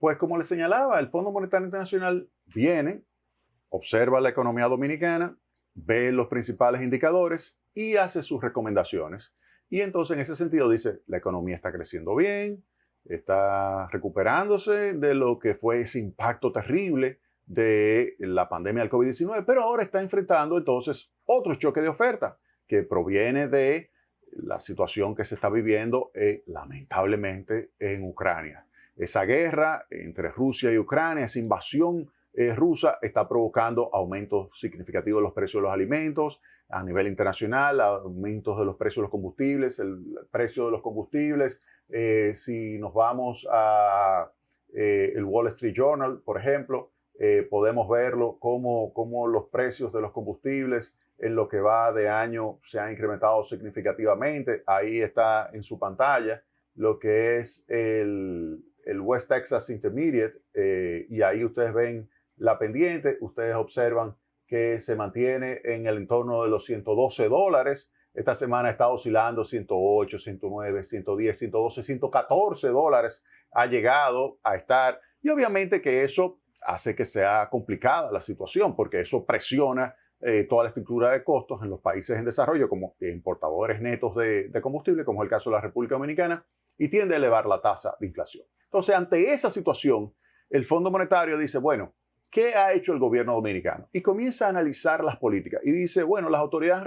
Pues como les señalaba, el Fondo Monetario Internacional viene, observa la economía dominicana, ve los principales indicadores y hace sus recomendaciones. Y entonces en ese sentido dice, la economía está creciendo bien, está recuperándose de lo que fue ese impacto terrible de la pandemia del COVID-19, pero ahora está enfrentando entonces otro choque de oferta que proviene de la situación que se está viviendo lamentablemente en Ucrania. Esa guerra entre Rusia y Ucrania, esa invasión rusa está provocando aumentos significativos de los precios de los alimentos a nivel internacional, aumentos de los precios de los combustibles, el precio de los combustibles. Si nos vamos a el Wall Street Journal, por ejemplo, podemos verlo cómo los precios de los combustibles en lo que va de año se han incrementado significativamente. Ahí está en su pantalla lo que es el West Texas Intermediate, y ahí ustedes ven la pendiente, ustedes observan que se mantiene en el entorno de los $112. Esta semana está oscilando 108, 109, 110, 112, $114 ha llegado a estar. Y obviamente que eso hace que sea complicada la situación, porque eso presiona toda la estructura de costos en los países en desarrollo como importadores netos de combustible, como es el caso de la República Dominicana, y tiende a elevar la tasa de inflación. Entonces, ante esa situación, el Fondo Monetario dice, bueno, ¿qué ha hecho el gobierno dominicano? Y comienza a analizar las políticas y dice, bueno, las autoridades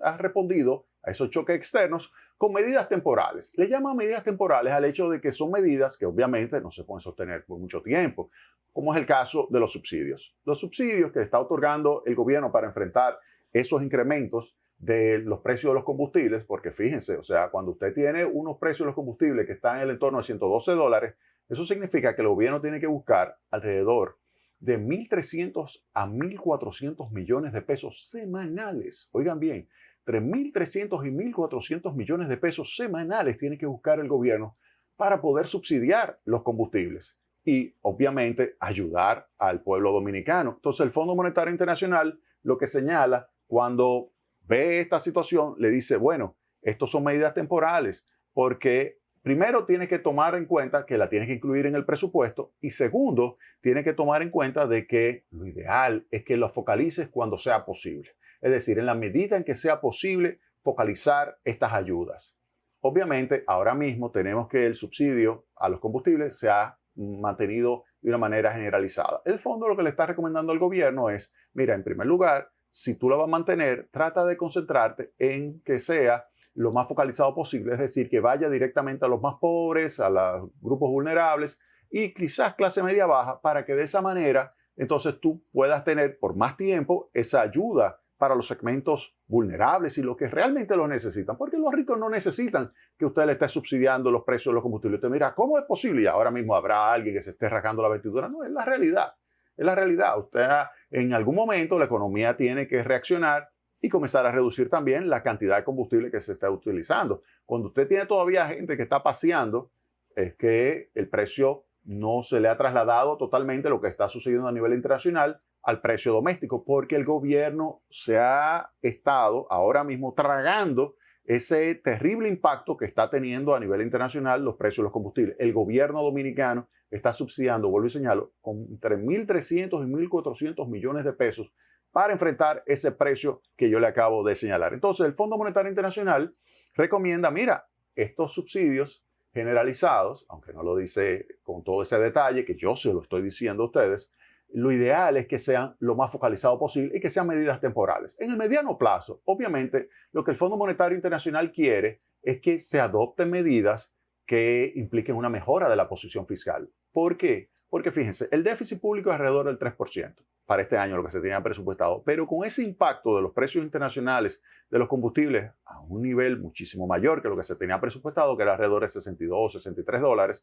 han respondido a esos choques externos con medidas temporales. Le llaman medidas temporales al hecho de que son medidas que obviamente no se pueden sostener por mucho tiempo, como es el caso de los subsidios. Los subsidios que está otorgando el gobierno para enfrentar esos incrementos de los precios de los combustibles, porque fíjense, o sea, cuando usted tiene unos precios de los combustibles que están en el entorno de $112, eso significa que el gobierno tiene que buscar alrededor de 1.300 a 1.400 millones de pesos semanales. Oigan bien, entre 1.300 y 1.400 millones de pesos semanales tiene que buscar el gobierno para poder subsidiar los combustibles y obviamente ayudar al pueblo dominicano. Entonces el Fondo Monetario Internacional lo que señala cuando ve esta situación, le dice, bueno, estos son medidas temporales, porque primero tiene que tomar en cuenta que la tienes que incluir en el presupuesto y segundo, tiene que tomar en cuenta de que lo ideal es que lo focalices cuando sea posible. Es decir, en la medida en que sea posible focalizar estas ayudas. Obviamente, ahora mismo tenemos que el subsidio a los combustibles se ha mantenido de una manera generalizada. El fondo lo que le está recomendando al gobierno es, mira, en primer lugar, si tú lo vas a mantener, trata de concentrarte en que sea lo más focalizado posible, es decir, que vaya directamente a los más pobres, a los grupos vulnerables y quizás clase media baja, para que de esa manera entonces tú puedas tener por más tiempo esa ayuda para los segmentos vulnerables y los que realmente los necesitan, porque los ricos no necesitan que usted le esté subsidiando los precios de los combustibles. Usted mira, ¿cómo es posible? Y ahora mismo habrá alguien que se esté rasgando la vestidura. No, es la realidad. Es la realidad. Usted en algún momento la economía tiene que reaccionar y comenzar a reducir también la cantidad de combustible que se está utilizando. Cuando usted tiene todavía gente que está paseando, es que el precio no se le ha trasladado totalmente lo que está sucediendo a nivel internacional al precio doméstico, porque el gobierno se ha estado ahora mismo tragando ese terrible impacto que está teniendo a nivel internacional los precios de los combustibles. El gobierno dominicano está subsidiando, vuelvo y señalo, con entre 1.300 y 1.400 millones de pesos para enfrentar ese precio que yo le acabo de señalar. Entonces, el Fondo Monetario Internacional recomienda, mira, estos subsidios generalizados, aunque no lo dice con todo ese detalle, que yo se lo estoy diciendo a ustedes, lo ideal es que sean lo más focalizado posible y que sean medidas temporales. En el mediano plazo, obviamente, lo que el Fondo Monetario Internacional quiere es que se adopten medidas que impliquen una mejora de la posición fiscal. ¿Por qué? Porque fíjense, el déficit público es alrededor del 3% para este año, lo que se tenía presupuestado, pero con ese impacto de los precios internacionales de los combustibles a un nivel muchísimo mayor que lo que se tenía presupuestado, que era alrededor de $62, $63,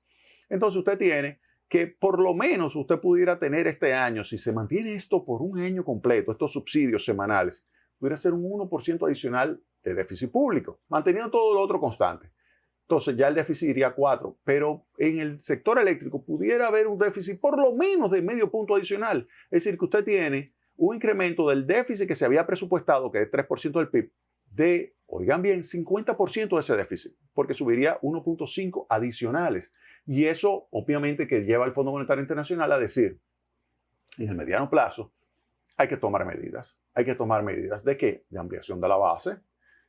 entonces usted tiene que por lo menos usted pudiera tener este año, si se mantiene esto por un año completo, estos subsidios semanales, pudiera ser un 1% adicional de déficit público, manteniendo todo lo otro constante. Entonces ya el déficit iría a 4, pero en el sector eléctrico pudiera haber un déficit por lo menos de medio punto adicional. Es decir, que usted tiene un incremento del déficit que se había presupuestado, que es 3% del PIB, de, oigan bien, 50% de ese déficit, porque subiría 1.5 adicionales. Y eso obviamente que lleva al Fondo Monetario Internacional a decir, en el mediano plazo, hay que tomar medidas. Hay que tomar medidas ¿de qué? De ampliación de la base.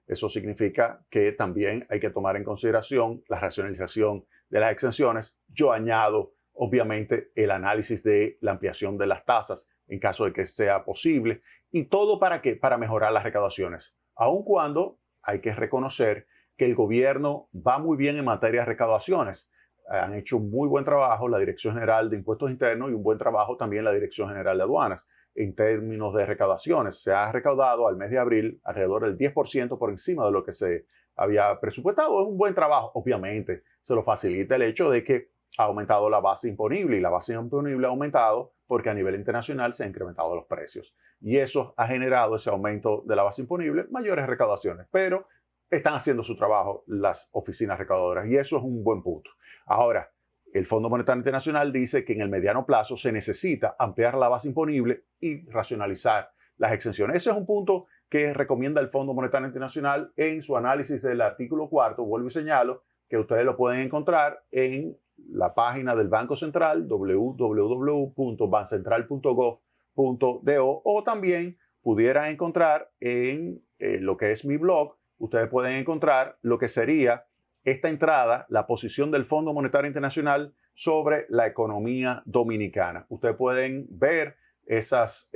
Eso significa que también hay que tomar en consideración la racionalización de las exenciones. Yo añado, obviamente, el análisis de la ampliación de las tasas en caso de que sea posible. ¿Y todo para qué? Para mejorar las recaudaciones. Aun cuando hay que reconocer que el gobierno va muy bien en materia de recaudaciones. Han hecho un muy buen trabajo la Dirección General de Impuestos Internos y un buen trabajo también la Dirección General de Aduanas en términos de recaudaciones. Se ha recaudado al mes de abril alrededor del 10% por encima de lo que se había presupuestado. Es un buen trabajo. Obviamente, se lo facilita el hecho de que ha aumentado la base imponible y la base imponible ha aumentado porque a nivel internacional se han incrementado los precios. Y eso ha generado ese aumento de la base imponible, mayores recaudaciones. Pero están haciendo su trabajo las oficinas recaudadoras y eso es un buen punto. Ahora, el Fondo Monetario Internacional dice que en el mediano plazo se necesita ampliar la base imponible y racionalizar las exenciones. Ese es un punto que recomienda el Fondo Monetario Internacional en su análisis del artículo 4. Vuelvo y señalo que ustedes lo pueden encontrar en la página del Banco Central, www.bancentral.gov.do, o también pudieran encontrar en lo que es mi blog, ustedes pueden encontrar lo que sería esta entrada, la posición del Fondo Monetario Internacional sobre la economía dominicana. Ustedes pueden ver esas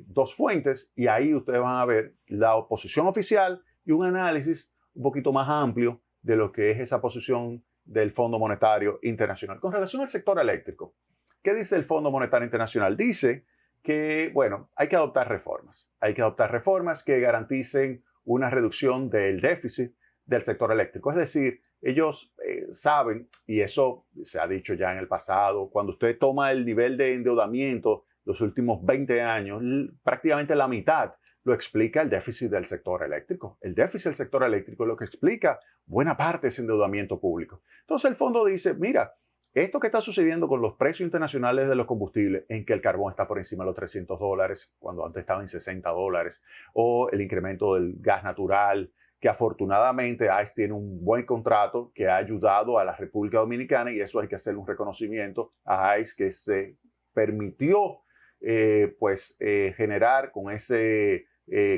dos fuentes y ahí ustedes van a ver la posición oficial y un análisis un poquito más amplio de lo que es esa posición del Fondo Monetario Internacional. Con relación al sector eléctrico, ¿qué dice el Fondo Monetario Internacional? Dice que, bueno, hay que adoptar reformas. Hay que adoptar reformas que garanticen una reducción del déficit del sector eléctrico. Es decir, ellos saben, y eso se ha dicho ya en el pasado, cuando usted toma el nivel de endeudamiento los últimos 20 años, prácticamente la mitad lo explica el déficit del sector eléctrico. El déficit del sector eléctrico es lo que explica buena parte de ese endeudamiento público. Entonces el fondo dice, mira, esto que está sucediendo con los precios internacionales de los combustibles, en que el carbón está por encima de los $300, cuando antes estaba en $60, o el incremento del gas natural, que afortunadamente ICE tiene un buen contrato que ha ayudado a la República Dominicana y eso hay que hacerle un reconocimiento a ICE que se permitió generar con ese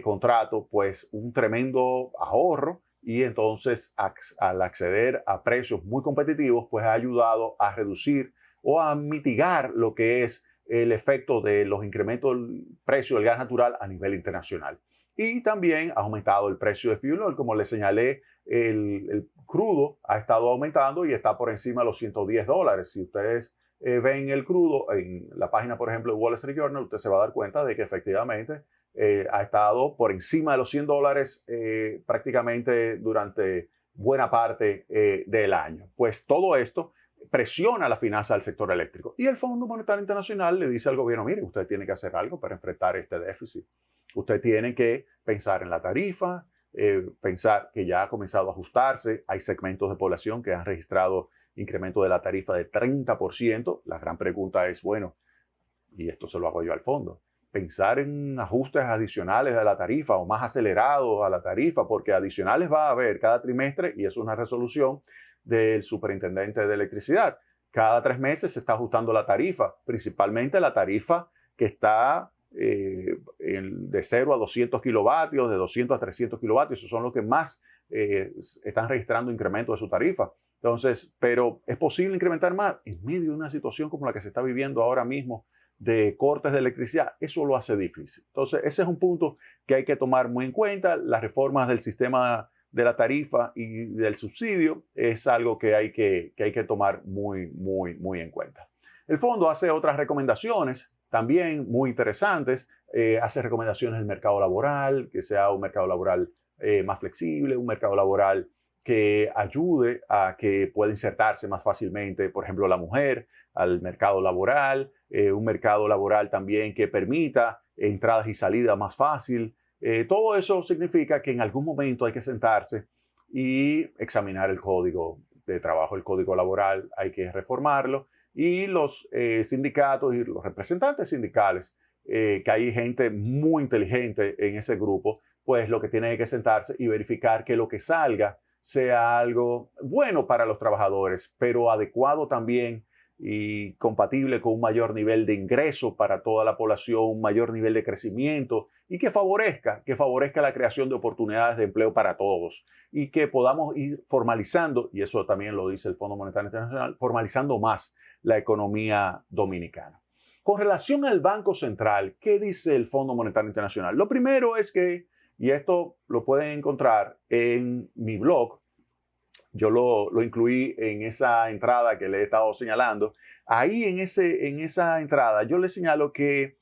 contrato pues un tremendo ahorro y entonces al acceder a precios muy competitivos pues ha ayudado a reducir o a mitigar lo que es el efecto de los incrementos del precio del gas natural a nivel internacional. Y también ha aumentado el precio de fuel oil. Como les señalé, el crudo ha estado aumentando y está por encima de los $110. Si ustedes ven el crudo en la página, por ejemplo, de Wall Street Journal, usted se va a dar cuenta de que efectivamente ha estado por encima de los $100 prácticamente durante buena parte del año. Pues todo esto presiona la finanza del sector eléctrico. Y el Fondo Monetario Internacional le dice al gobierno, mire, usted tiene que hacer algo para enfrentar este déficit. Usted tiene que pensar en la tarifa, pensar que ya ha comenzado a ajustarse. Hay segmentos de población que han registrado incremento de la tarifa de 30%. La gran pregunta es, bueno, y esto se lo hago yo al fondo, pensar en ajustes adicionales a la tarifa o más acelerados a la tarifa, porque adicionales va a haber cada trimestre y es una resolución del superintendente de electricidad. Cada 3 meses se está ajustando la tarifa, principalmente la tarifa que está de 0 a 200 kilovatios, de 200 a 300 kilovatios, esos son los que más están registrando incremento de su tarifa. Entonces, pero ¿es posible incrementar más? En medio de una situación como la que se está viviendo ahora mismo de cortes de electricidad, eso lo hace difícil. Entonces, ese es un punto que hay que tomar muy en cuenta. Las reformas del sistema de la tarifa y del subsidio es algo que hay que tomar muy en cuenta. El fondo hace otras recomendaciones también muy interesantes, hace recomendaciones del mercado laboral, que sea un mercado laboral más flexible, un mercado laboral que ayude a que pueda insertarse más fácilmente, por ejemplo, la mujer al mercado laboral, un mercado laboral también que permita entradas y salidas más fácil. Todo eso significa que en algún momento hay que sentarse y examinar el código de trabajo, el código laboral, hay que reformarlo. Y los sindicatos y los representantes sindicales, que hay gente muy inteligente en ese grupo, pues lo que tienen que sentarse y verificar que lo que salga sea algo bueno para los trabajadores, pero adecuado también y compatible con un mayor nivel de ingreso para toda la población, un mayor nivel de crecimiento y que favorezca la creación de oportunidades de empleo para todos y que podamos ir formalizando, y eso también lo dice el Fondo Monetario Internacional, formalizando más la economía dominicana. Con relación al Banco Central, ¿qué dice el Fondo Monetario Internacional? Lo primero es que, y esto lo pueden encontrar en mi blog, yo lo incluí en esa entrada que le he estado señalando. Ahí en esa entrada yo le señalo que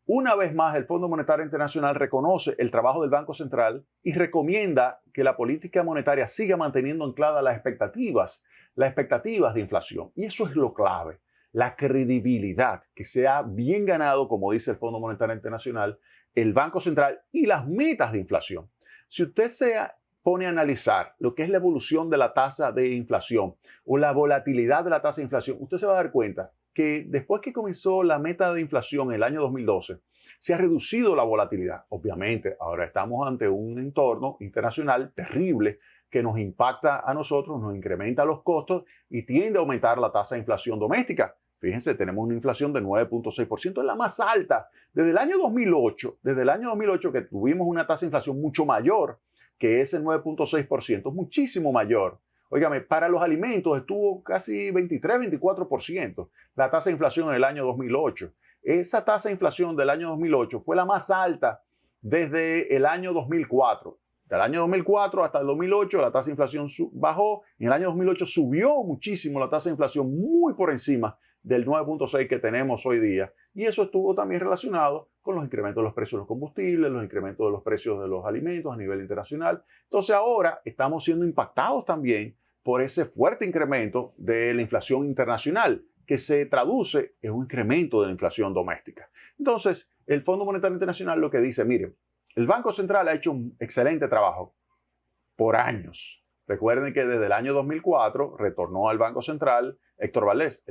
una vez más el Fondo Monetario Internacional reconoce el trabajo del Banco Central y recomienda que la política monetaria siga manteniendo ancladas las expectativas de inflación. Y eso es lo clave, la credibilidad, que se ha bien ganado, como dice el Fondo Monetario Internacional, el Banco Central y las metas de inflación. Si usted pone a analizar lo que es la evolución de la tasa de inflación o la volatilidad de la tasa de inflación, usted se va a dar cuenta que después que comenzó la meta de inflación en el año 2012, se ha reducido la volatilidad. Obviamente, ahora estamos ante un entorno internacional terrible que nos impacta a nosotros, nos incrementa los costos y tiende a aumentar la tasa de inflación doméstica. Fíjense, tenemos una inflación de 9.6%, es la más alta desde el año 2008, que tuvimos una tasa de inflación mucho mayor que ese 9.6%, es muchísimo mayor. Óigame, para los alimentos estuvo casi 23-24% la tasa de inflación en el año 2008. Esa tasa de inflación del año 2008 fue la más alta desde el año 2004. Del año 2004 hasta el 2008 la tasa de inflación bajó. En el año 2008 subió muchísimo la tasa de inflación, muy por encima del 9.6 que tenemos hoy día. Y eso estuvo también relacionado con los incrementos de los precios de los combustibles, los incrementos de los precios de los alimentos a nivel internacional. Entonces ahora estamos siendo impactados también por ese fuerte incremento de la inflación internacional, que se traduce en un incremento de la inflación doméstica. Entonces, el Fondo Monetario Internacional lo que dice, miren, el Banco Central ha hecho un excelente trabajo por años. Recuerden que desde el año 2004 retornó al Banco Central Héctor Valdés.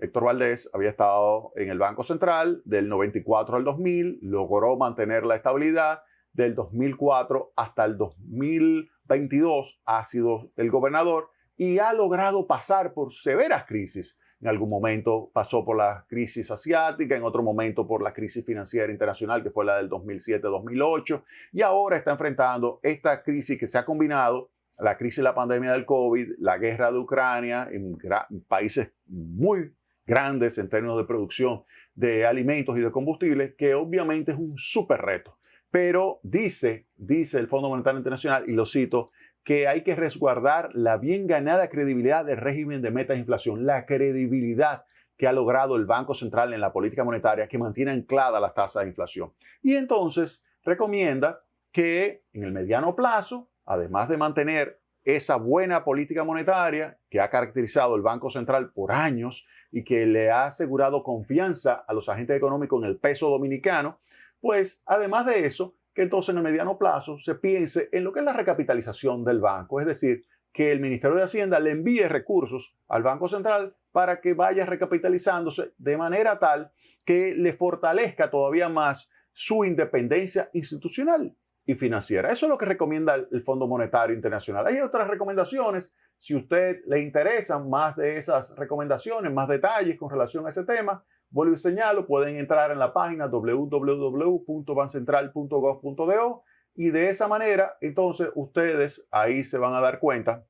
Héctor Valdés había estado en el Banco Central del 94 al 2000, logró mantener la estabilidad. Del 2004 hasta el 2022 ha sido el gobernador y ha logrado pasar por severas crisis. En algún momento pasó por la crisis asiática, en otro momento por la crisis financiera internacional, que fue la del 2007-2008, y ahora está enfrentando esta crisis que se ha combinado, la crisis de la pandemia del COVID, la guerra de Ucrania, en países muy grandes en términos de producción de alimentos y de combustibles, que obviamente es un súper reto. Pero dice el Fondo Monetario Internacional, y lo cito, que hay que resguardar la bien ganada credibilidad del régimen de metas de inflación, la credibilidad que ha logrado el Banco Central en la política monetaria que mantiene ancladas las tasas de inflación. Y entonces recomienda que en el mediano plazo, además de mantener esa buena política monetaria que ha caracterizado el Banco Central por años y que le ha asegurado confianza a los agentes económicos en el peso dominicano, pues además de eso, que entonces en el mediano plazo se piense en lo que es la recapitalización del banco, es decir, que el Ministerio de Hacienda le envíe recursos al Banco Central para que vaya recapitalizándose de manera tal que le fortalezca todavía más su independencia institucional y financiera. Eso es lo que recomienda el Fondo Monetario Internacional. Hay otras recomendaciones. Si a usted le interesan más de esas recomendaciones, más detalles con relación a ese tema, vuelvo y señalo, pueden entrar en la página www.bancentral.gov.do y de esa manera, entonces, ustedes ahí se van a dar cuenta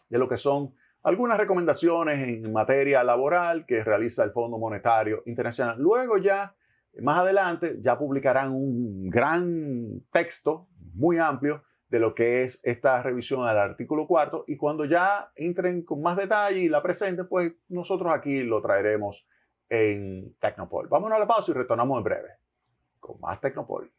de lo que son algunas recomendaciones en materia laboral que realiza el Fondo Monetario Internacional. Luego ya, más adelante, ya publicarán un gran texto muy amplio de lo que es esta revisión al artículo 4 y cuando ya entren con más detalle y la presenten, pues nosotros aquí lo traeremos en Tecnopol. Vámonos a la pausa y retornamos en breve con más Tecnopol.